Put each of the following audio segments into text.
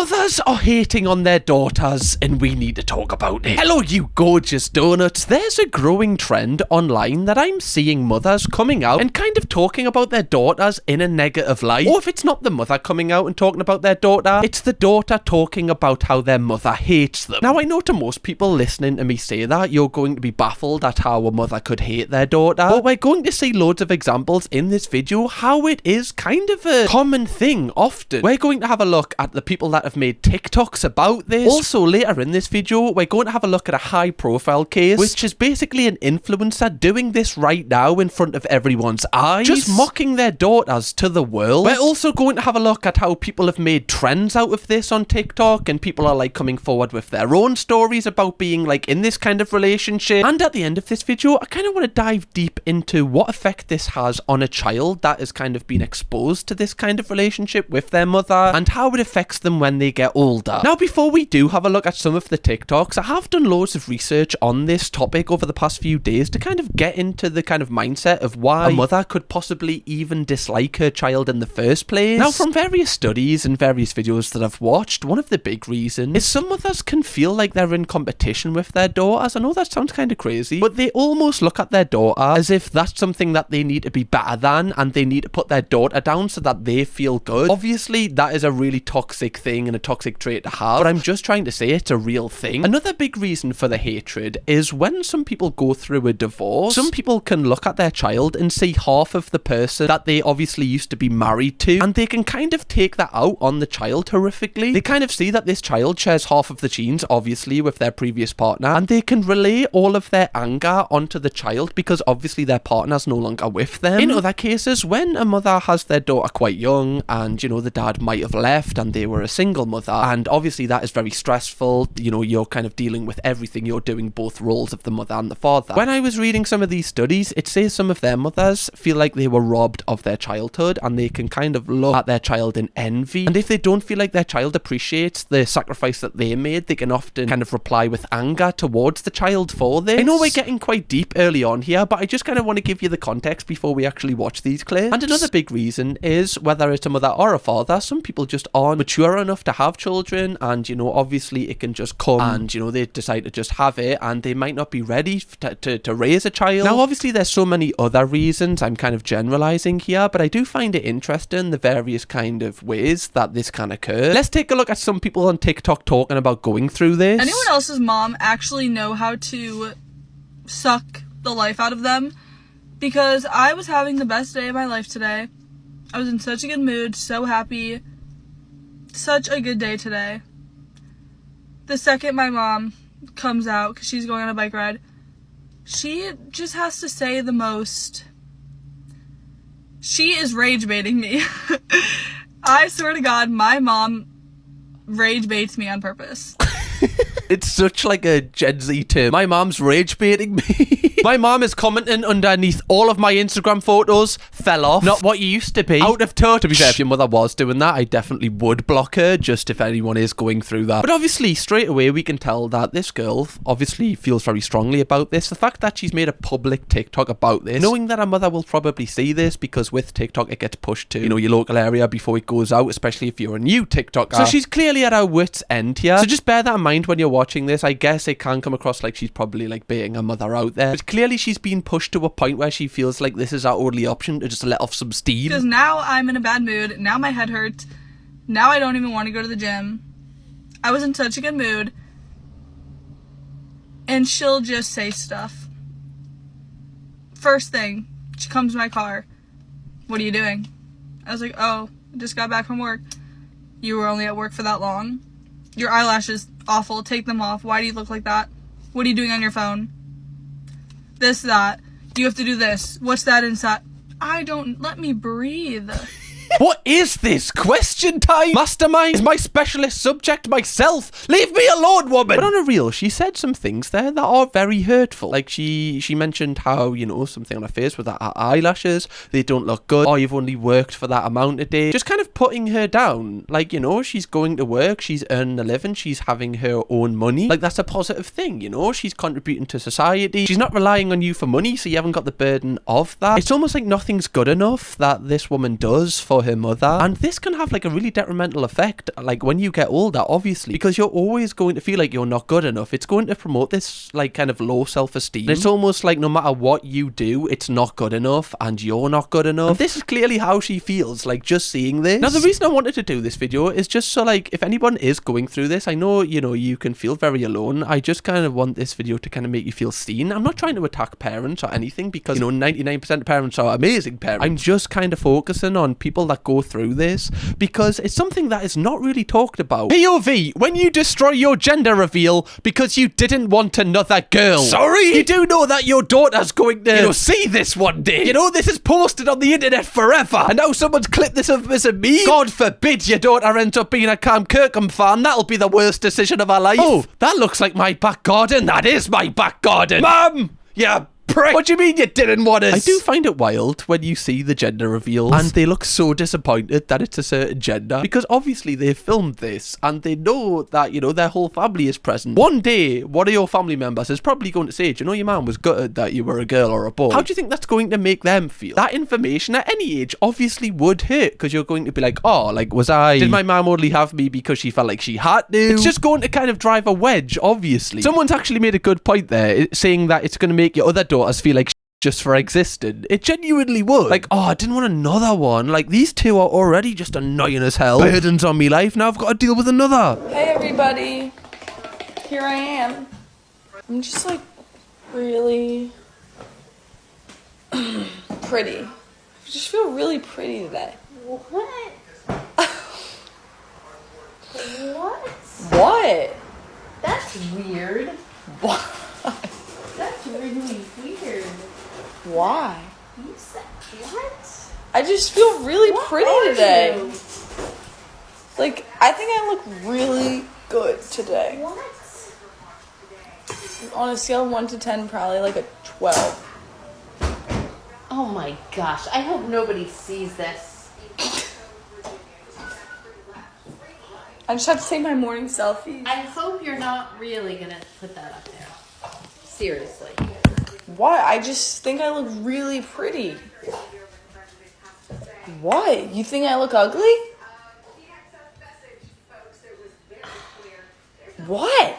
Mothers are hating on their daughters and we need to talk about it. Hello, you gorgeous donuts. There's a growing trend online that I'm seeing mothers coming out and kind of talking about their daughters in a negative light. Or if it's not the mother coming out and talking about their daughter, it's the daughter talking about how their mother hates them. Now, I know to most people listening to me say that, you're going to be baffled at how a mother could hate their daughter. But we're going to see loads of examples in this video how it is kind of a common thing often. We're going to have a look at the people that have made TikToks about this. Also, later in this video, we're going to have a look at a high profile case, which is basically an influencer doing this right now in front of everyone's eyes, just mocking their daughters to the world. We're also going to have a look at how people have made trends out of this on TikTok, and people are like coming forward with their own stories about being like in this kind of relationship. And at the end of this video, I kind of want to dive deep into what effect this has on a child that has kind of been exposed to this kind of relationship with their mother, and how it affects them when they get older. Now, before we do have a look at some of the TikToks, I have done loads of research on this topic over the past few days to kind of get into the kind of mindset of why a mother could possibly even dislike her child in the first place. Now, from various studies and various videos that I've watched, one of the big reasons is some mothers can feel like they're in competition with their daughters. I know that sounds kind of crazy, but they almost look at their daughter as if that's something that they need to be better than, and they need to put their daughter down so that they feel good. Obviously, that is a really toxic thing and a toxic trait to have, but I'm just trying to say it's a real thing. Another big reason for the hatred is when some people go through a divorce, some people can look at their child and see half of the person that they obviously used to be married to, and they can kind of take that out on the child horrifically. They kind of see that this child shares half of the genes, obviously, with their previous partner, and they can relay all of their anger onto the child because obviously their partner's no longer with them. In other cases, when a mother has their daughter quite young and, you know, the dad might have left and they were a single mother, and obviously that is very stressful, you know, you're kind of dealing with everything, you're doing both roles of the mother and the father. When I was reading some of these studies, it says some of their mothers feel like they were robbed of their childhood, and they can kind of look at their child in envy, and if they don't feel like their child appreciates the sacrifice that they made, they can often kind of reply with anger towards the child for this. I know we're getting quite deep early on here, but I just kind of want to give you the context before we actually watch these clips. And another big reason is whether it's a mother or a father, some people just aren't mature enough to have children, and, you know, obviously it can just come and, you know, they decide to just have it, and they might not be ready to raise a child. Now, obviously there's so many other reasons, I'm kind of generalizing here, but I do find it interesting the various kind of ways that this can occur. Let's take a look at some people on TikTok talking about going through this. Anyone else's mom actually know how to suck the life out of them? Because I was having the best day of my life today. I was in such a good mood, so happy. Such a good day today. The second my mom comes out, because she's going on a bike ride, she just has to say the most. She is rage baiting me. I swear to God, my mom rage baits me on purpose. It's such like a Gen Z term. My mom's rage baiting me. My mom is commenting underneath all of my Instagram photos. Fell off. Not what you used to be. Out of touch. To be fair, if your mother was doing that, I definitely would block her, just if anyone is going through that. But obviously, straight away, we can tell that this girl obviously feels very strongly about this. The fact that she's made a public TikTok about this, knowing that her mother will probably see this, because with TikTok, it gets pushed to, you know, your local area before it goes out, especially if you're a new TikToker. So she's clearly at her wit's end here. So just bear that in mind when you're watching this. I guess it can come across like she's probably like baiting her mother out there, but clearly she's been pushed to a point where she feels like this is her only option to just let off some steam. Because now I'm in a bad mood, now my head hurts, now I don't even want to go to the gym. I was in such a good mood, and she'll just say stuff. First thing, she comes to my car. What are you doing? I was like, oh, I just got back from work. You were only at work for that long? Your eyelashes awful, take them off. Why do you look like that? What are you doing on your phone? This, that. You have to do this. What's that inside? Let me breathe. What is this? Question time? Mastermind is my specialist subject myself. Leave me alone, woman. But on a real, she said some things there that are very hurtful. Like she mentioned how, you know, something on her face with her eyelashes, they don't look good. Oh, you've only worked for that amount a day. Just kind of putting her down. Like, you know, she's going to work, she's earning a living, she's having her own money. Like, that's a positive thing, you know? She's contributing to society. She's not relying on you for money, so you haven't got the burden of that. It's almost like nothing's good enough that this woman does for for her mother. And this can have like a really detrimental effect, like when you get older, obviously, because you're always going to feel like you're not good enough. It's going to promote this like kind of low self-esteem. It's almost like no matter what you do, it's not good enough and you're not good enough. And this is clearly how she feels, like just seeing this. Now, the reason I wanted to do this video is just so like if anyone is going through this, I know, you know, you can feel very alone. I just kind of want this video to kind of make you feel seen. I'm not trying to attack parents or anything because, you know, 99% of parents are amazing parents. I'm just kind of focusing on people that go through this because it's something that is not really talked about. POV, when you destroy your gender reveal because you didn't want another girl. Sorry? You do know that your daughter's going to, you know, see this one day. You know, this is posted on the internet forever. And now someone's clipped this up as a meme. God forbid your daughter ends up being a Kirkham fan. That'll be the worst decision of her life. Oh, that looks like my back garden. That is my back garden. Mum! Yeah. Prick. What do you mean you didn't want us? I do find it wild when you see the gender reveals and they look so disappointed that it's a certain gender, because obviously they filmed this and they know that, you know, their whole family is present. One day, one of your family members is probably going to say, do you know your mum was gutted that you were a girl or a boy? How do you think that's going to make them feel? That information at any age obviously would hurt, because you're going to be like, oh, like, did my mum only have me because she felt like she had to? It's just going to kind of drive a wedge, obviously. Someone's actually made a good point there, saying that it's going to make your other daughters feel like just for existing. It genuinely would. Like, oh, I didn't want another one. Like, these two are already just annoying as hell. Burdens on me life. Now I've got to deal with another. Hey everybody, here I am. I'm just like really pretty. I just feel really pretty today. What? What? What? That's weird. What? That's really weird. Why? You said what? I just feel really What pretty are today. you? Like, I think I look really good today. What? On a scale of 1 to 10, probably like a 12. Oh my gosh, I hope nobody sees this. I just have to take my morning selfie. I hope you're not really gonna put that up there. Seriously. Why? I just think I look really pretty. What? You think I look ugly? What?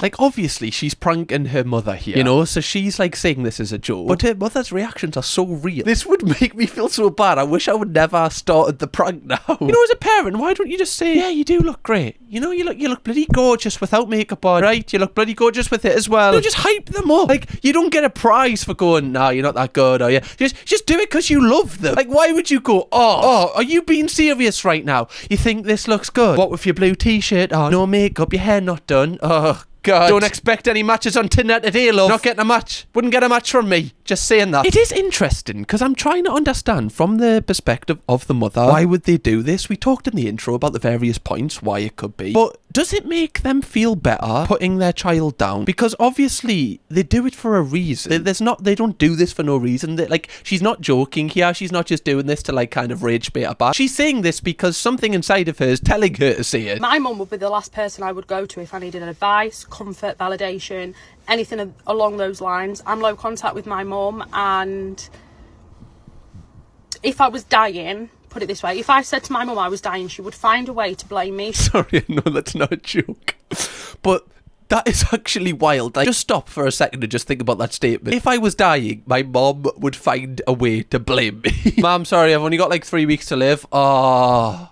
Like, obviously, she's pranking her mother here, you know, so she's like saying this as a joke, but her mother's reactions are so real. This would make me feel so bad. I wish I would never have started the prank now. You know, as a parent, why don't you just say, yeah, you do look great. You know, you look bloody gorgeous without makeup on, right? You look bloody gorgeous with it as well. You know, just hype them up. Like, you don't get a prize for going, nah, you're not that good, are you? Just do it because you love them. Like, why would you go, oh, are you being serious right now? You think this looks good? What with your blue t-shirt on, no makeup, your hair not done? Oh, God. Don't expect any matches on Tinder today, love. Not getting a match. Wouldn't get a match from me. Just saying that. It is interesting because I'm trying to understand from the perspective of the mother, why would they do this? We talked in the intro about the various points why it could be. But does it make them feel better putting their child down? Because obviously they do it for a reason. They don't do this for no reason. Like, she's not joking here. She's not just doing this to like kind of rage bait her back. She's saying this because something inside of her is telling her to say it. My mum would be the last person I would go to if I needed advice, comfort, validation, anything along those lines. I'm low contact with my mum, and if I was dying, put it this way, if I said to my mum I was dying, she would find a way to blame me. Sorry, I know that's not a joke, but that is actually wild. Like, just stop for a second and just think about that statement. If I was dying, my mom would find a way to blame me. Mom, sorry, I've only got like 3 weeks to live. Oh,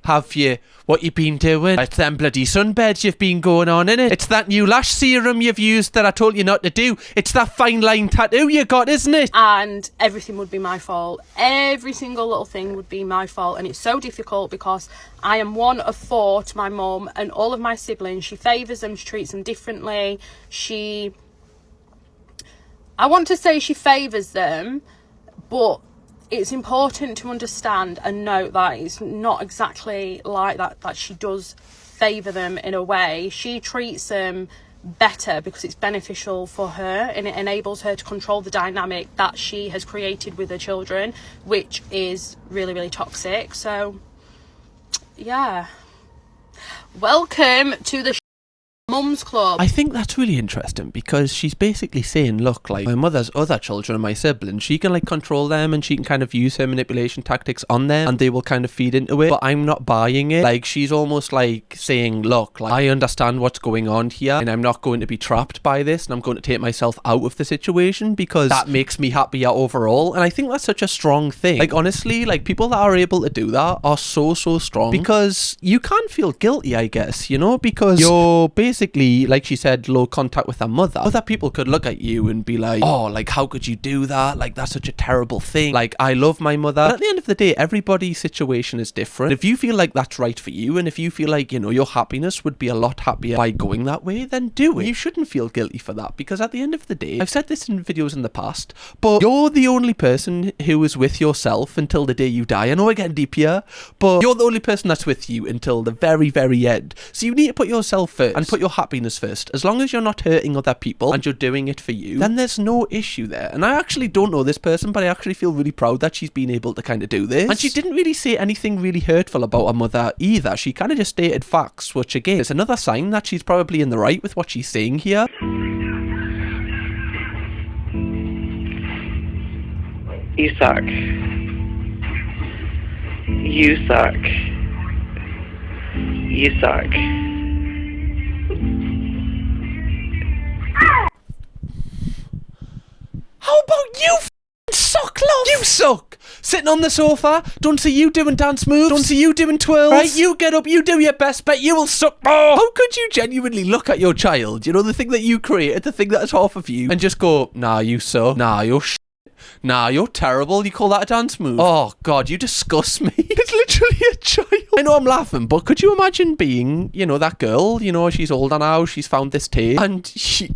have you? What you been doing? It's them bloody sunbeds you've been going on, innit? It's that new lash serum you've used that I told you not to do. It's that fine line tattoo you got, isn't it? And everything would be my fault. Every single little thing would be my fault. And it's so difficult because I am one of 4 to my mum, and all of my siblings, she favours them, she treats them differently. I want to say she favours them, but it's important to understand and note that it's not exactly like that she does favour them in a way. She treats them better because it's beneficial for her, and it enables her to control the dynamic that she has created with her children, which is really, really toxic. So, yeah. Welcome to the Mum's Club. I think that's really interesting because she's basically saying, look, like, my mother's other children and my siblings, she can like control them and she can kind of use her manipulation tactics on them and they will kind of feed into it, but I'm not buying it. Like, she's almost like saying, look, like, I understand what's going on here and I'm not going to be trapped by this and I'm going to take myself out of the situation because that makes me happier overall. And I think that's such a strong thing. Like, honestly, like, people that are able to do that are so strong because you can't feel guilty, I guess, you know, because you're basically, like she said, low contact with her mother. Other people could look at you and be like, oh, like, how could you do that? Like, that's such a terrible thing. Like, I love my mother. But at the end of the day, everybody's situation is different. If you feel like that's right for you and if you feel like, you know, your happiness would be a lot happier by going that way, then do it. You shouldn't feel guilty for that because at the end of the day, I've said this in videos in the past, but you're the only person who is with yourself until the day you die. I know we're getting deep here, but you're the only person that's with you until the very end. So you need to put yourself first and put your happiness first. As long as you're not hurting other people and you're doing it for you, then there's no issue there. And I actually don't know this person, but I actually feel really proud that she's been able to kind of do this. And she didn't really say anything really hurtful about her mother either. She kind of just stated facts, which again is another sign that she's probably in the right with what she's saying here. You suck. You suck. You suck. How about you suck, love? You suck! Sitting on the sofa, don't see you doing dance moves, don't see you doing twirls. Right, you get up, you do your best, bet you will suck more. How could you genuinely look at your child, you know, the thing that you created, the thing that is half of you, and just go, nah, you suck, nah, you're nah, you're terrible, you call that a dance move? Oh, God, you disgust me. It's literally a child. I know I'm laughing, but could you imagine being, you know, that girl, you know, she's older now, she's found this tape, and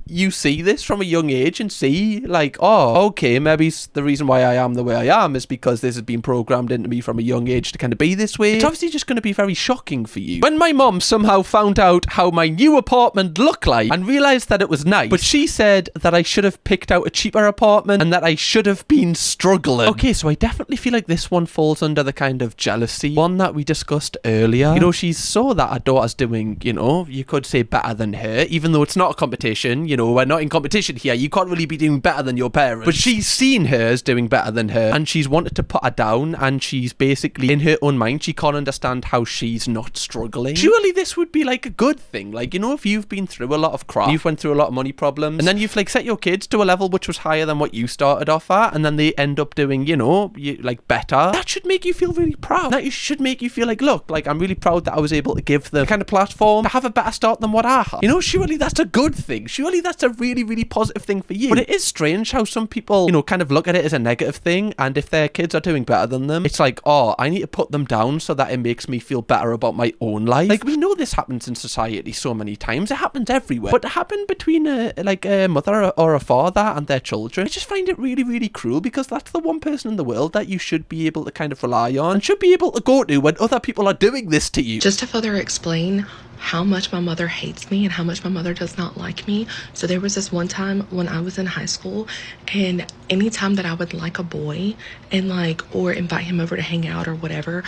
you see this from a young age and see, like, oh, okay, maybe the reason why I am the way I am is because this has been programmed into me from a young age to kind of be this way. It's obviously just going to be very shocking for you. When my mom somehow found out how my new apartment looked like and realised that it was nice, but she said that I should have picked out a cheaper apartment and that I should have been struggling. Okay, so I definitely feel like this one falls under the kind of jealousy one that we discussed earlier. You know, she saw that her daughter's doing, you know, you could say better than her, even though it's not a competition, you know, we're not in competition here, you can't really be doing better than your parents. But she's seen her as doing better than her and she's wanted to put her down and she's basically, in her own mind, she can't understand how she's not struggling. Surely this would be like a good thing. Like, you know, if you've been through a lot of crap, you've went through a lot of money problems, and then you've like set your kids to a level which was higher than what you started off at, and then they end up doing, you know, like better, that should make you feel really proud. That should make you feel like, look, like I'm really proud that I was able to give them kind of platform to have a better start than what I had. You know, surely that's a good thing. Surely that's a really positive thing for you. But it is strange how some people, you know, kind of look at it as a negative thing, and if their kids are doing better than them, it's like, oh, I need to put them down so that it makes me feel better about my own life. Like, we know this happens in society so many times. It happens everywhere. But to happen between a mother or a father and their children, I just find it really cruel, because that's the one person in the world that you should be able to kind of rely on and should be able to go to when other people are doing this to you. Just to further explain how much my mother hates me and how much my mother does not like me. So there was this one time when I was in high school, and anytime that I would like a boy and or invite him over to hang out or whatever,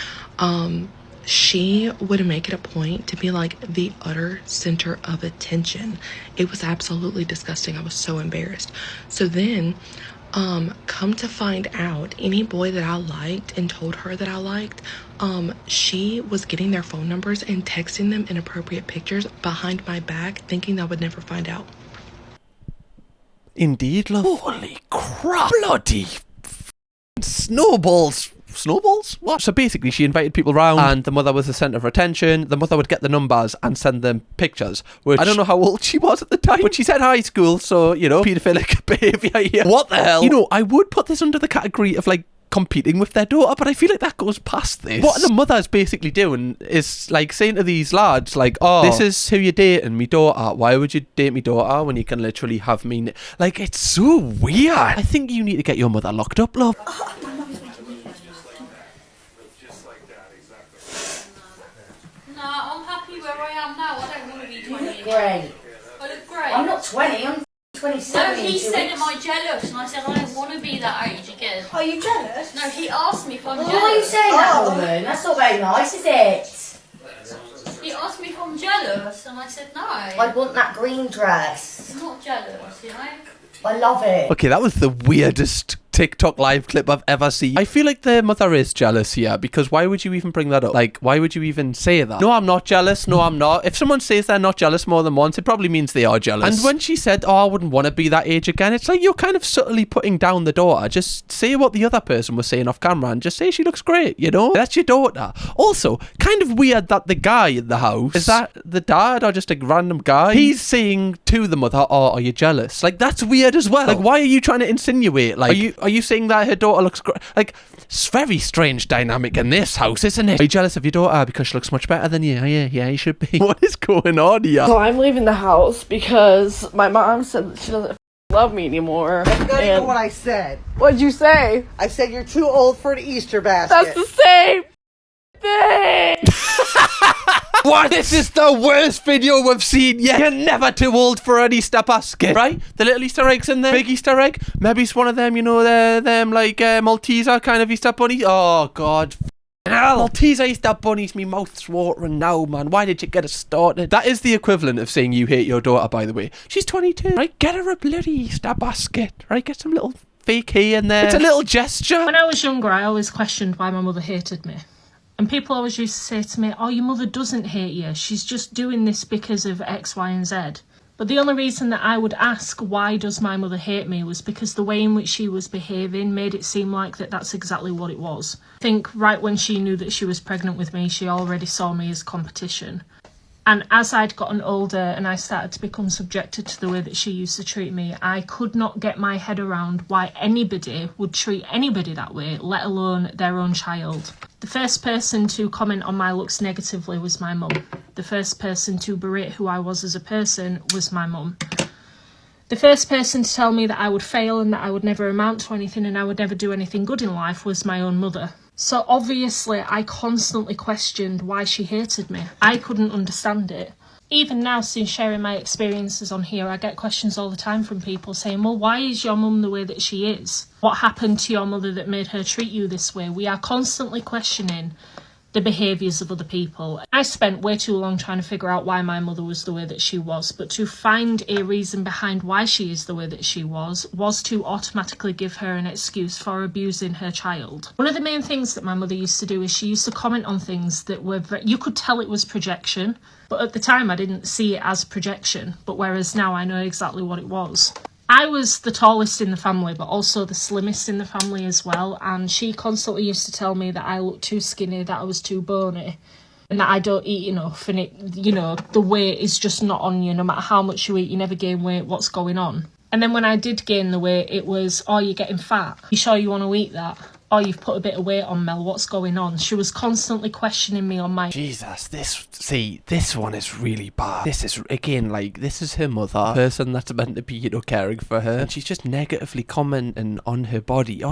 she would make it a point to be like the utter center of attention. It was absolutely disgusting. I was so embarrassed. So then, come to find out, any boy that I liked and told her that I liked, she was getting their phone numbers and texting them inappropriate pictures behind my back, thinking I would never find out. Indeed, love. Holy crap. Bloody snowballs. Snowballs? What? So basically she invited people around and the mother was the centre of attention. The mother would get the numbers and send them pictures, which I don't know how old she was at the time, but she said high school, so, you know, paedophilic behaviour here. What the hell? You know, I would put this under the category of competing with their daughter, but I feel like that goes past this. What the mother's basically doing is saying to these lads, oh, this is who you're dating, me daughter. Why would you date me daughter when you can literally have me? It's so weird. I think you need to get your mother locked up, love. I'm happy where I am now. I don't want to be 20. Great. I look great. I'm not 20, I'm 27. No, he said, am I jealous? And I said, I don't want to be that age again. Are you jealous? No, he asked me if I'm Well, jealous. why are you saying that, woman? That's not very nice, is it? He asked me if I'm jealous, and I said no. I want that green dress. I'm not jealous, you know? I love it. Okay, that was the weirdest TikTok live clip I've ever seen. I feel like the mother is jealous here, because why would you even bring that up? Like, why would you even say that? No, I'm not jealous. No, I'm not. If someone says they're not jealous more than once, it probably means they are jealous. And when she said, oh, I wouldn't want to be that age again, it's like you're kind of subtly putting down the daughter. Just say what the other person was saying off camera and just say she looks great, you know? That's your daughter. Also, kind of weird that the guy in the house, is that the dad or just a random guy? He's saying to the mother, oh, are you jealous? Like, that's weird as well. Like, why are you trying to insinuate? Like, are you saying that her daughter looks great? Like, it's very strange dynamic in this house, isn't it? Are you jealous of your daughter because she looks much better than you? Yeah, you should be. What is going on here? So I'm leaving the house because my mom said that she doesn't love me anymore. That's not even what I said. What'd you say? I said you're too old for an Easter basket. That's the same thing. What? This is the worst video we've seen yet. You're never too old for an Easter basket, right? The little Easter eggs in there. Big Easter egg. Maybe it's one of them, you know, them like Malteser kind of Easter bunnies. Oh, God. Hell. Malteser Easter bunnies, me mouth's watering now, man. Why did you get us started? That is the equivalent of saying you hate your daughter, by the way. She's 22, right? Get her a bloody Easter basket, right? Get some little fake hay in there. It's a little gesture. When I was younger, I always questioned why my mother hated me. And people always used to say to me, oh, your mother doesn't hate you. She's just doing this because of X, Y, and Z. But the only reason that I would ask why does my mother hate me was because the way in which she was behaving made it seem like that's exactly what it was. I think right when she knew that she was pregnant with me, she already saw me as competition. And as I'd gotten older and I started to become subjected to the way that she used to treat me, I could not get my head around why anybody would treat anybody that way, let alone their own child. The first person to comment on my looks negatively was my mum. The first person to berate who I was as a person was my mum. The first person to tell me that I would fail and that I would never amount to anything and I would never do anything good in life was my own mother. So obviously I constantly questioned why she hated me. I couldn't understand it. Even now, since sharing my experiences on here, I get questions all the time from people saying, well, why is your mum the way that she is? What happened to your mother that made her treat you this way? We are constantly questioning the behaviours of other people. I spent way too long trying to figure out why my mother was the way that she was, but to find a reason behind why she is the way that she was to automatically give her an excuse for abusing her child. One of the main things that my mother used to do is she used to comment on things that were you could tell it was projection, but at the time I didn't see it as projection, but whereas now I know exactly what it was. I was the tallest in the family, but also the slimmest in the family as well, and she constantly used to tell me that I looked too skinny, that I was too bony, and that I don't eat enough, and the weight is just not on you. No matter how much you eat, you never gain weight. What's going on? And then when I did gain the weight, it was, oh, you're getting fat. You sure you want to eat that? Oh, you've put a bit of weight on, Mel. What's going on? She was constantly questioning me on my... Jesus, this one is really bad. This is, again, like, this is her mother, person that's meant to be, caring for her. And she's just negatively commenting on her body,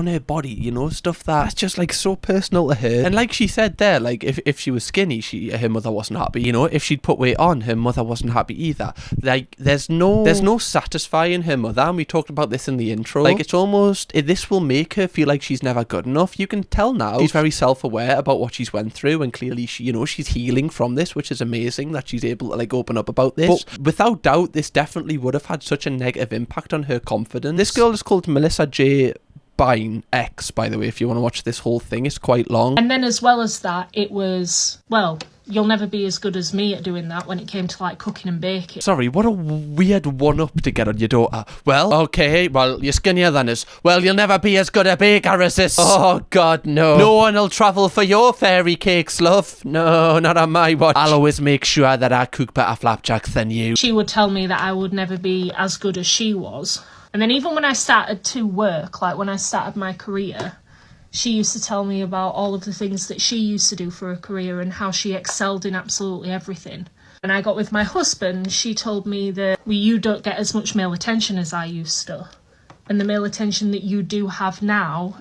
stuff that's just, like, so personal to her. And like she said there, like, if she was skinny, her mother wasn't happy. If she'd put weight on, her mother wasn't happy either. Like, there's no satisfying her mother, and we talked about this in the intro. Like, it's almost, this will make her feel like she's never good enough. You can tell now she's very self-aware about what she's went through, and clearly she's healing from this, which is amazing that she's able to like open up about this. But without doubt, this definitely would have had such a negative impact on her confidence. This girl is called Melissa J. Bine X, by the way, if you want to watch this whole thing. It's quite long. And then as well as that, it was, well, you'll never be as good as me at doing that when it came to like cooking and baking. Sorry, what a weird one-up to get on your daughter. Well, okay, well, you're skinnier than us. Well, you'll never be as good a baker as this. Oh, God, no. No one will travel for your fairy cakes, love. No, not on my watch. I'll always make sure that I cook better flapjacks than you. She would tell me that I would never be as good as she was. And then even when I started to work, like when I started my career, she used to tell me about all of the things that she used to do for her career and how she excelled in absolutely everything. When I got with my husband, she told me that you don't get as much male attention as I used to. And the male attention that you do have now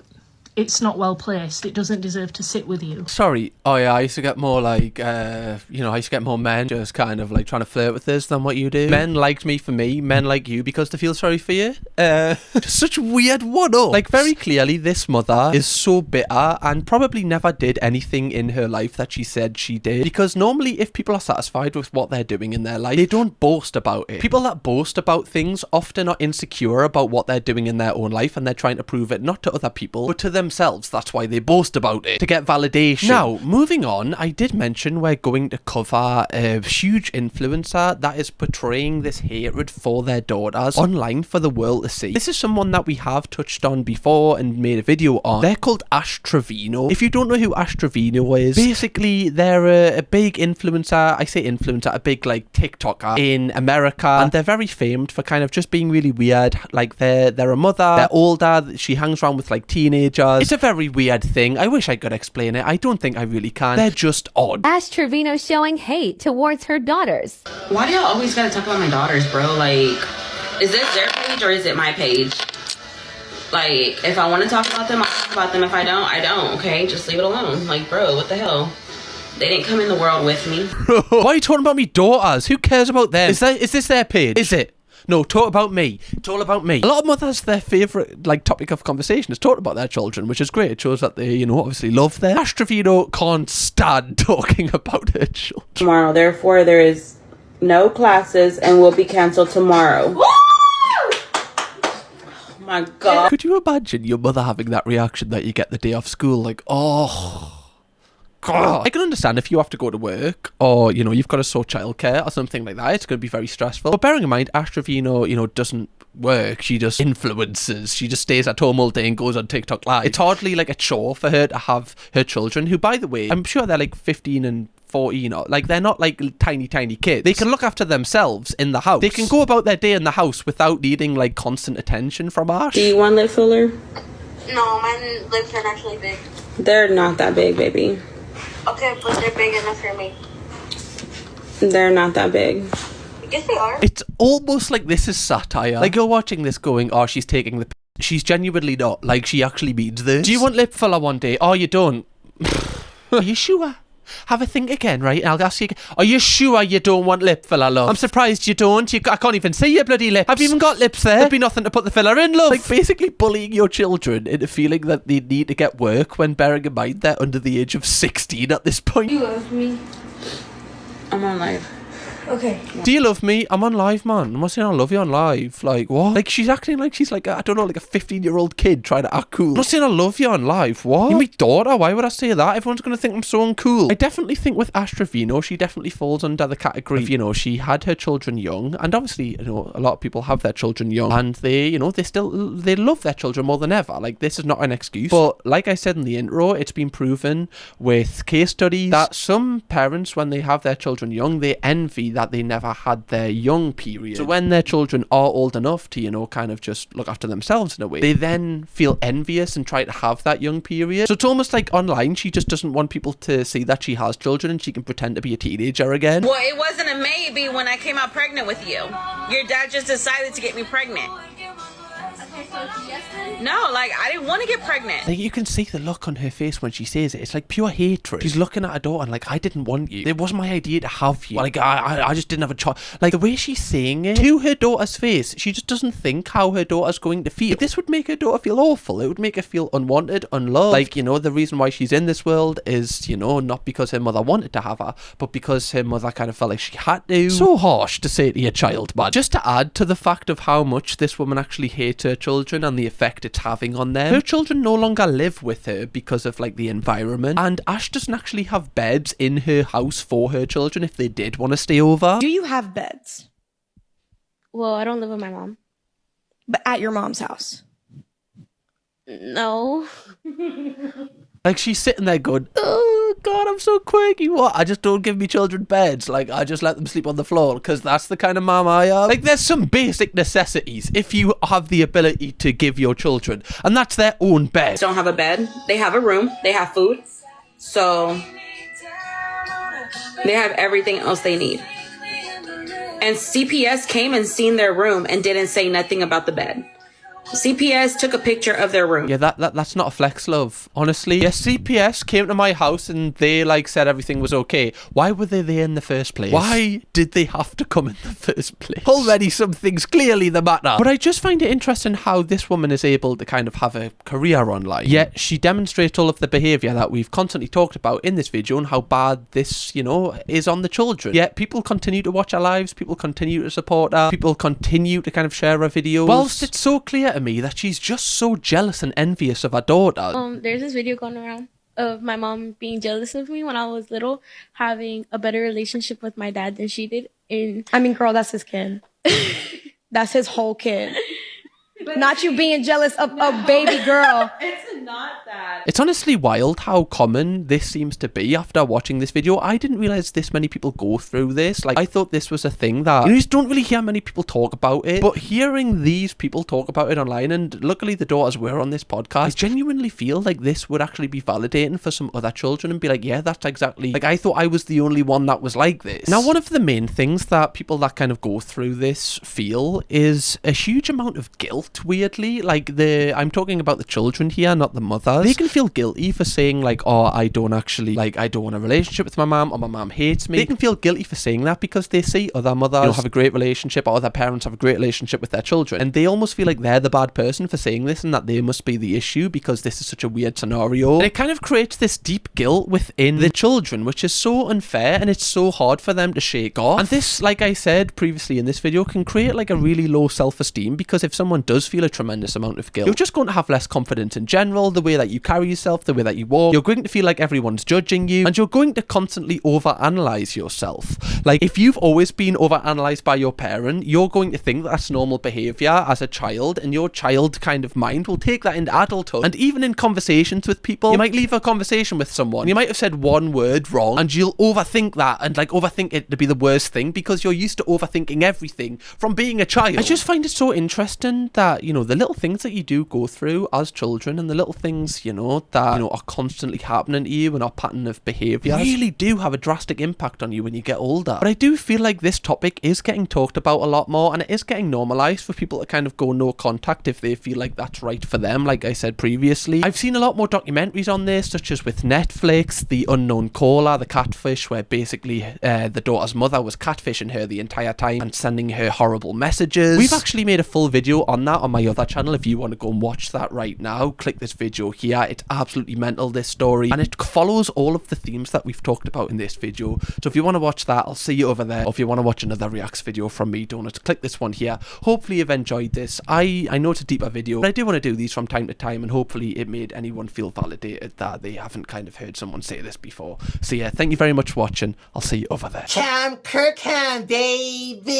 it's not well placed. It doesn't deserve to sit with you. Sorry. Oh yeah, I used to get more like, I used to get more men just kind of like trying to flirt with this than what you do. Men liked me for me, men like you because they feel sorry for you. Just such a weird one-up. Like, very clearly this mother is so bitter and probably never did anything in her life that she said she did. Because normally if people are satisfied with what they're doing in their life, they don't boast about it. People that boast about things often are insecure about what they're doing in their own life, and they're trying to prove it not to other people, but to themselves. That's why they boast about it, to get validation. Now, moving on, I did mention we're going to cover a huge influencer that is portraying this hatred for their daughters online for the world to see. This is someone that we have touched on before and made a video on. They're called Ash Trevino. If you don't know who Ash Trevino is, basically they're a big influencer. I say influencer, a big like TikToker in America, and they're very famed for kind of just being really weird. Like they're a mother, they're older, she hangs around with like teenagers. It's a very weird thing. I wish I could explain it. I don't think I really can. They're just odd. Ash Trevino showing hate towards her daughters. Why do y'all always gotta talk about my daughters, bro? Like, is this their page or is it my page? Like, if I want to talk about them, I'll talk about them. If I don't, I don't, okay? Just leave it alone. Like, bro, what the hell? They didn't come in the world with me. Why are you talking about me daughters? Who cares about them? Is this their page? Is it? No, talk about me. It's all about me. A lot of mothers, their favourite like topic of conversation is talking about their children, which is great. It shows that they, obviously love them. Ash Trevino can't stand talking about her children. Tomorrow, therefore, there is no classes and will be cancelled tomorrow. Oh my God. Could you imagine your mother having that reaction that you get the day off school? Like, oh... God. I can understand if you have to go to work or, you've got to sort childcare or something like that. It's going to be very stressful. But bearing in mind, Ash Trevino, doesn't work. She just influences. She just stays at home all day and goes on TikTok Live. It's hardly like a chore for her to have her children, who, by the way, I'm sure they're like 15 and 14, like they're not like tiny kids. They can look after themselves in the house. They can go about their day in the house without needing like constant attention from Ash. Do you want lip filler? No, my lips are actually big. They're not that big, baby. Okay, but they're big enough for me. They're not that big. Yes, they are. It's almost like this is satire. Like you're watching this going, oh, she's taking the she's genuinely not. Like she actually means this. Do you want lip filler one day? Oh, you don't. Are you sure? Have a think again, right? I'll ask you again. Are you sure you don't want lip filler, love? I'm surprised you don't. I can't even see your bloody lips. I've even got lips there. There'd be nothing to put the filler in, love. Like basically bullying your children into feeling that they need to get work when bearing in mind they're under the age of 16 at this point. You love me. I'm on live. Okay. Do you love me? I'm on live, man. I'm not saying I love you on live. Like, what? Like, she's acting like she's like, I don't know, like a 15-year-old kid trying to act cool. I'm not saying I love you on live. What? You're my daughter. Why would I say that? Everyone's going to think I'm so uncool. I definitely think with Ash Trevino, she definitely falls under the category of, she had her children young. And obviously, a lot of people have their children young. And they, they love their children more than ever. Like, this is not an excuse. But like I said in the intro, it's been proven with case studies that some parents, when they have their children young, they envy that they never had their young period. So when their children are old enough to, kind of just look after themselves in a way, they then feel envious and try to have that young period. So it's almost like online, she just doesn't want people to see that she has children and she can pretend to be a teenager again. Well, it wasn't a maybe when I came out pregnant with you. Your dad just decided to get me pregnant. No, like, I didn't want to get pregnant. Like, you can see the look on her face when she says it. It's like pure hatred. She's looking at her daughter and like, I didn't want you. It wasn't my idea to have you. Like, I just didn't have a choice. Like, the way she's saying it to her daughter's face, she just doesn't think how her daughter's going to feel. This would make her daughter feel awful. It would make her feel unwanted, unloved. Like, the reason why she's in this world is, not because her mother wanted to have her, but because her mother kind of felt like she had to. So harsh to say to your child, man. Just to add to the fact of how much this woman actually hates her children and the effect it's having on them. Her children no longer live with her because of like the environment, and Ash doesn't actually have beds in her house for her children if they did want to stay over. Do you have beds? Well, I don't live with my mom. But at your mom's house? No. Like, she's sitting there going, oh, God, I'm so quirky. What? I just don't give me children beds. Like, I just let them sleep on the floor because that's the kind of mom I am. Like, there's some basic necessities if you have the ability to give your children, and that's their own bed. Don't have a bed. They have a room. They have food. So they have everything else they need. And CPS came and seen their room and didn't say nothing about the bed. CPS took a picture of their room. Yeah, that's not a flex, love. Honestly. Yeah, CPS came to my house and they like said everything was okay. Why were they there in the first place? Why did they have to come in the first place? Already something's clearly the matter. But I just find it interesting how this woman is able to kind of have a career online. Yet she demonstrates all of the behaviour that we've constantly talked about in this video and how bad this, you know, is on the children. Yet people continue to watch her lives, people continue to support her, people continue to kind of share her videos. Whilst it's so clear to me that she's just so jealous and envious of her daughter. There's this video going around of my mom being jealous of me when I was little, having a better relationship with my dad than she did. I mean, girl, that's his kid. That's his whole kid. Not you being jealous of a baby girl. It's not that. It's honestly wild how common this seems to be after watching this video. I didn't realise this many people go through this. Like, I thought this was a thing that, you just don't really hear many people talk about it. But hearing these people talk about it online, and luckily the daughters were on this podcast, I genuinely feel like this would actually be validating for some other children and be like, yeah, that's exactly, like, I thought I was the only one that was like this. Now, one of the main things that people that kind of go through this feel is a huge amount of guilt, weirdly. Like, I'm talking about the children here, not the mothers. They can feel guilty for saying like, oh, I don't want a relationship with my mom, or my mom hates me. They can feel guilty for saying that because they see other mothers, you know, have a great relationship, or other parents have a great relationship with their children, and they almost feel like they're the bad person for saying this and that they must be the issue because this is such a weird scenario. And it kind of creates this deep guilt within the children, which is so unfair, and it's so hard for them to shake off. And this, like I said previously in this video, can create like a really low self-esteem, because if someone does feel a tremendous amount of guilt, you're just going to have less confidence in general, the way that you carry yourself, the way that you walk. You're going to feel like everyone's judging you, and you're going to constantly overanalyze yourself. Like, if you've always been overanalyzed by your parent, you're going to think that's normal behavior as a child, and your child kind of mind will take that into adulthood. And even in conversations with people, you might leave a conversation with someone, you might have said one word wrong, and you'll overthink that and like overthink it to be the worst thing because you're used to overthinking everything from being a child. I just find it so interesting that, you know, the little things that you do go through as children, and the little things, you know, that, you know, are constantly happening to you and our pattern of behaviour really do have a drastic impact on you when you get older. But I do feel like this topic is getting talked about a lot more, and it is getting normalised for people to kind of go no contact if they feel like that's right for them, like I said previously. I've seen a lot more documentaries on this, such as with Netflix, The Unknown Caller, The Catfish, where basically the daughter's mother was catfishing her the entire time and sending her horrible messages. We've actually made a full video on that on my other channel. If you want to go and watch that right now, click this video here. It's absolutely mental, this story, and it follows all of the themes that we've talked about in this video. So if you want to watch that, I'll see you over there. Or if you want to watch another reacts video from me, don't click this one here. Hopefully you've enjoyed this. I know it's a deeper video, but I do want to do these from time to time, and hopefully it made anyone feel validated that they haven't kind of heard someone say this before. So yeah, thank you very much for watching. I'll see you over there. Camkirkham, baby.